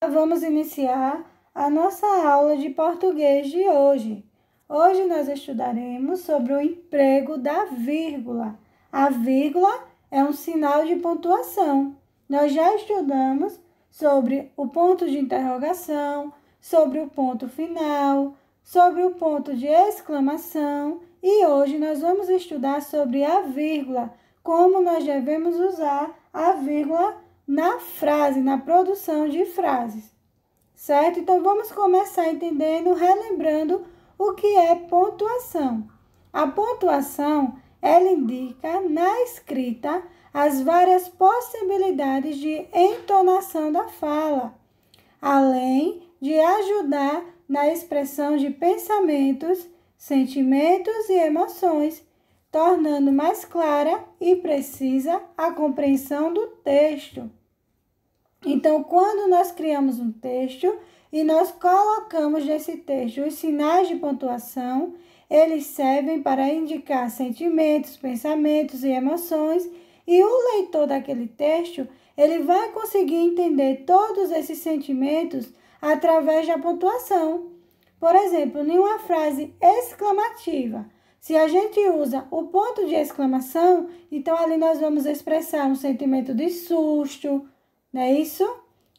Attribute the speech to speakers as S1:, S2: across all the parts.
S1: Vamos iniciar a nossa aula de português de hoje. Hoje nós estudaremos sobre o emprego da vírgula. A vírgula é um sinal de pontuação. Nós já estudamos sobre o ponto de interrogação, sobre o ponto final, sobre o ponto de exclamação e hoje nós vamos estudar sobre a vírgula, como nós devemos usar a vírgula na frase, na produção de frases, certo? Então, vamos começar entendendo, relembrando o que é pontuação. A pontuação, ela indica na escrita as várias possibilidades de entonação da fala, além de ajudar na expressão de pensamentos, sentimentos e emoções, tornando mais clara e precisa a compreensão do texto. Então, quando nós criamos um texto e nós colocamos nesse texto os sinais de pontuação, eles servem para indicar sentimentos, pensamentos e emoções, e o leitor daquele texto, ele vai conseguir entender todos esses sentimentos através da pontuação. Por exemplo, em uma frase exclamativa, se a gente usa o ponto de exclamação, então ali nós vamos expressar um sentimento de susto, não é isso?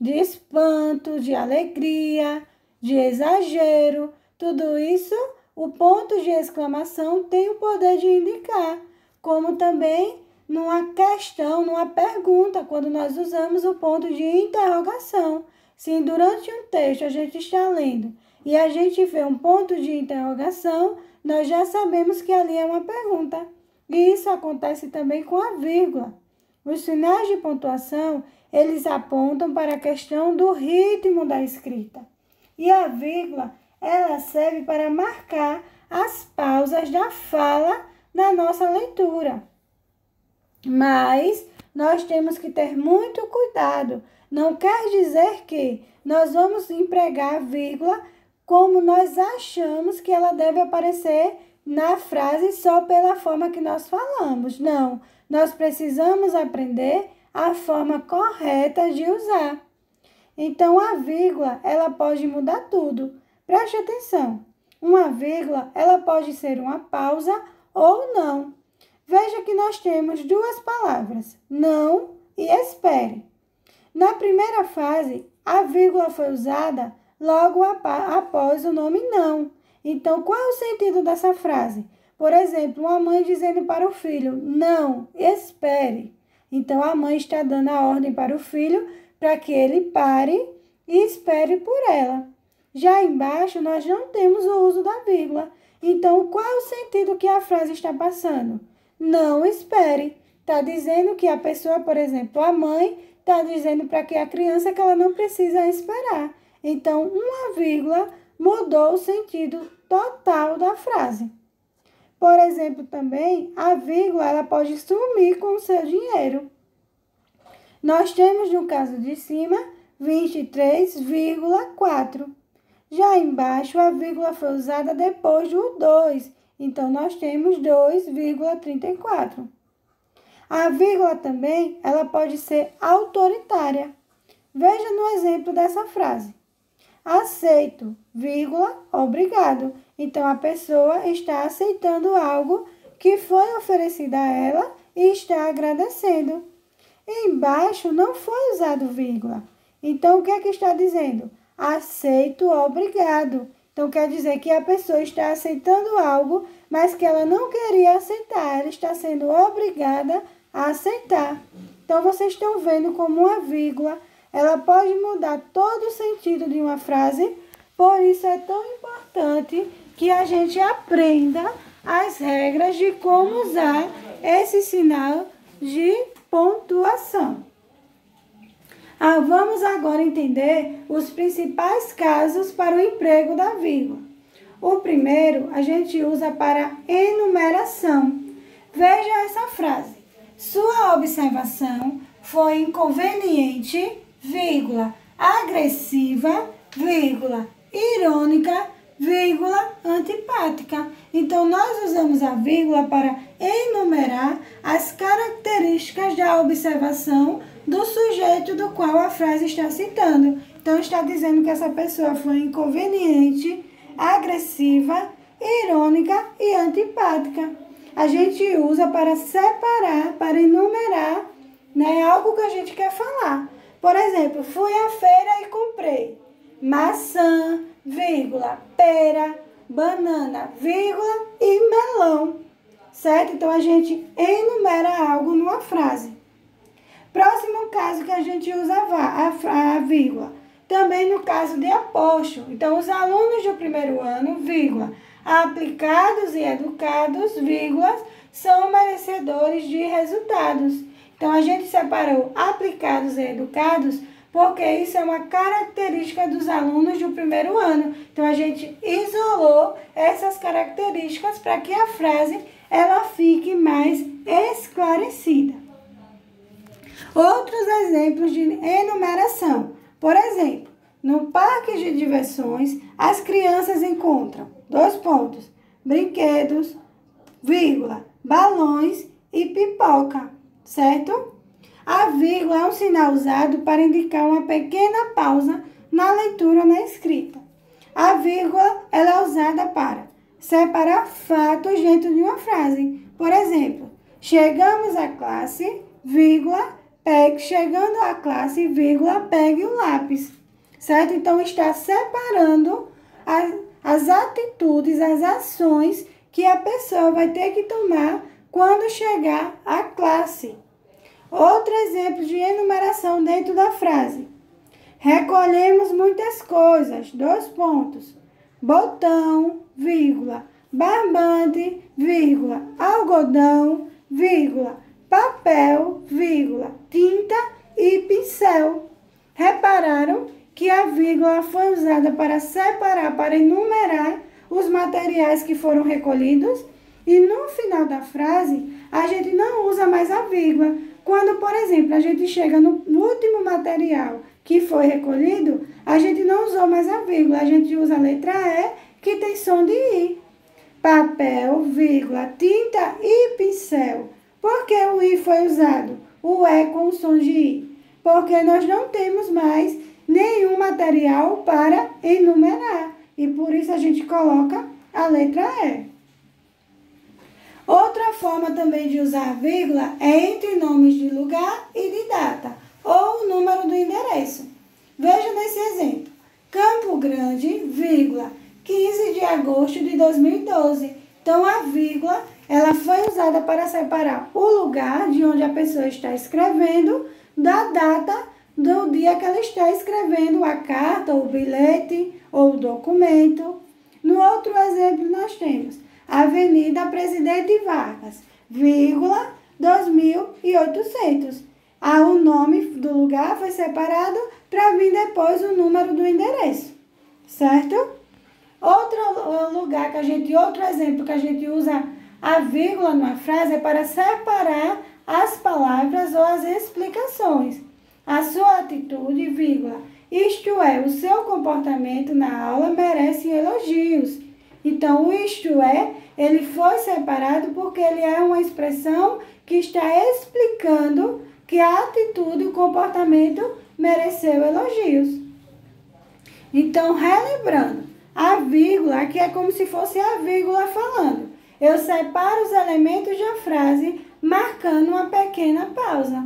S1: De espanto, de alegria, de exagero. Tudo isso, o ponto de exclamação tem o poder de indicar, como também numa questão, numa pergunta, quando nós usamos o ponto de interrogação. Se durante um texto a gente está lendo e a gente vê um ponto de interrogação, nós já sabemos que ali é uma pergunta. E isso acontece também com a vírgula. Os sinais de pontuação, eles apontam para a questão do ritmo da escrita. E a vírgula, ela serve para marcar as pausas da fala na nossa leitura. Mas nós temos que ter muito cuidado. Não quer dizer que nós vamos empregar a vírgula como nós achamos que ela deve aparecer na frase só pela forma que nós falamos. Não, nós precisamos aprender a forma correta de usar. Então, a vírgula, ela pode mudar tudo. Preste atenção. Uma vírgula, ela pode ser uma pausa ou não. Veja que nós temos duas palavras, não e espere. Na primeira fase, a vírgula foi usada logo após o nome não. Então, qual é o sentido dessa frase? Por exemplo, uma mãe dizendo para o filho, não, espere. Então, a mãe está dando a ordem para o filho para que ele pare e espere por ela. Já embaixo, nós não temos o uso da vírgula. Então, qual é o sentido que a frase está passando? Não espere. Está dizendo que a pessoa, por exemplo, a mãe, está dizendo para que a criança que ela não precisa esperar. Então, uma vírgula mudou o sentido total da frase. Por exemplo, também, a vírgula ela pode sumir com o seu dinheiro. Nós temos, no caso de cima, 23,4. Já embaixo, a vírgula foi usada depois do 2. Então, nós temos 2,34. A vírgula também ela pode ser autoritária. Veja no exemplo dessa frase. Aceito, vírgula, obrigado. Então, a pessoa está aceitando algo que foi oferecido a ela e está agradecendo. Embaixo não foi usado vírgula. Então, o que é que está dizendo? Aceito, obrigado. Então, quer dizer que a pessoa está aceitando algo, mas que ela não queria aceitar. Ela está sendo obrigada a aceitar. Então, vocês estão vendo como uma vírgula ela pode mudar todo o sentido de uma frase, por isso é tão importante que a gente aprenda as regras de como usar esse sinal de pontuação. Vamos agora entender os principais casos para o emprego da vírgula. O primeiro a gente usa para enumeração. Veja essa frase. Sua observação foi inconveniente, vírgula, agressiva, vírgula, irônica, vírgula, antipática. Então, nós usamos a vírgula para enumerar as características da observação do sujeito do qual a frase está citando. Então, está dizendo que essa pessoa foi inconveniente, agressiva, irônica e antipática. A gente usa para separar, para enumerar, né, algo que a gente quer falar. Por exemplo, fui à feira e comprei maçã, vírgula, pera, banana, vírgula e melão. Certo? Então, a gente enumera algo numa frase. Próximo caso que a gente usa a vírgula. Também no caso de aposto. Então, os alunos do primeiro ano, vírgula, aplicados e educados, vírgulas, são merecedores de resultados. Então, a gente separou aplicados e educados porque isso é uma característica dos alunos do primeiro ano. Então, a gente isolou essas características para que a frase ela fique mais esclarecida. Outros exemplos de enumeração. Por exemplo, no parque de diversões, as crianças encontram, brinquedos, vírgula, balões e pipoca, certo? A vírgula é um sinal usado para indicar uma pequena pausa na leitura ou na escrita. A vírgula ela é usada para separar fatos dentro de uma frase. Por exemplo, chegamos à classe, vírgula, chegando à classe, vírgula, pegue o lápis. Certo? Então, está separando as atitudes, as ações que a pessoa vai ter que tomar quando chegar à classe. Outro exemplo de enumeração dentro da frase. Recolhemos muitas coisas, botão, vírgula, barbante, vírgula, algodão, vírgula, papel, vírgula, tinta e pincel. Repararam que a vírgula foi usada para separar, para enumerar os materiais que foram recolhidos e no final da frase a gente não usa mais a vírgula. Quando, por exemplo, a gente chega no último material que foi recolhido, a gente não usou mais a vírgula, a gente usa a letra E, que tem som de I. Papel, vírgula, tinta e pincel. Por que o I foi usado? O E com o som de I. Porque nós não temos mais nenhum material para enumerar. E por isso a gente coloca a letra E. Outra forma também de usar vírgula é entre nomes de lugar e de data, ou o número do endereço. Veja nesse exemplo. Campo Grande, vírgula, 15 de agosto de 2012. Então, a vírgula ela foi usada para separar o lugar de onde a pessoa está escrevendo da data do dia que ela está escrevendo a carta, o bilhete ou o documento. No outro exemplo, nós temos Avenida Presidente Vargas, vírgula, 2800. O nome do lugar foi separado para vir depois o número do endereço, certo? Outro exemplo que a gente usa a vírgula numa frase é para separar as palavras ou as explicações. A sua atitude, vírgula, isto é, o seu comportamento na aula merece elogios. Então, o isto é, ele foi separado porque ele é uma expressão que está explicando que a atitude, o comportamento mereceu elogios. Então, relembrando, a vírgula aqui é como se fosse a vírgula falando. Eu separo os elementos da frase marcando uma pequena pausa.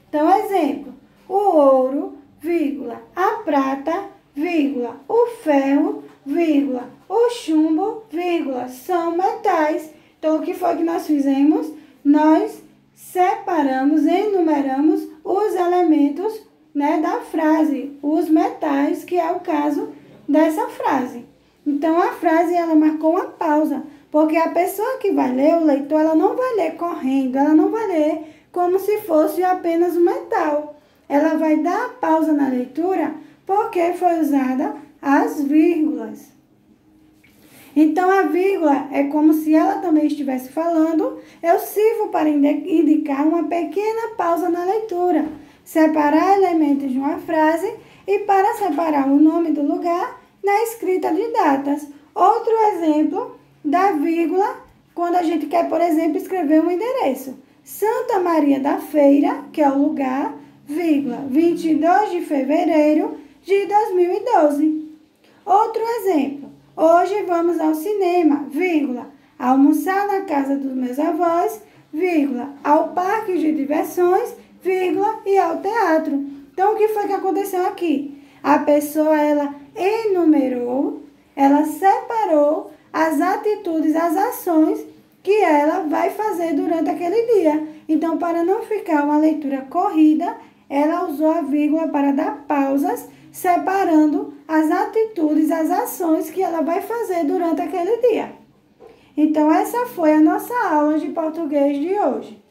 S1: Então, exemplo, o ouro, vírgula, a prata, vírgula, o ferro, vírgula, o chumbo, vírgula, são metais. Então, o que foi que nós fizemos? Nós separamos, enumeramos os elementos, né, da frase, os metais, que é o caso dessa frase. Então, a frase, ela marcou uma pausa, porque a pessoa que vai ler, o leitor, ela não vai ler correndo, ela não vai ler como se fosse apenas um metal. Ela vai dar a pausa na leitura, porque foi usada as vírgulas. Então, a vírgula é como se ela também estivesse falando, eu sirvo para indicar uma pequena pausa na leitura, separar elementos de uma frase e para separar o nome do lugar na escrita de datas. Outro exemplo da vírgula, quando a gente quer, por exemplo, escrever um endereço. Santa Maria da Feira, que é o lugar, vírgula, 22 de fevereiro de 2012. Outro exemplo. Hoje vamos ao cinema, vírgula, almoçar na casa dos meus avós, vírgula, ao parque de diversões, vírgula, e ao teatro. Então, o que foi que aconteceu aqui? A pessoa, ela enumerou, ela separou as atitudes, as ações que ela vai fazer durante aquele dia. Então, para não ficar uma leitura corrida, ela usou a vírgula para dar pausas, separando as atitudes, as ações que ela vai fazer durante aquele dia. Então, essa foi a nossa aula de português de hoje.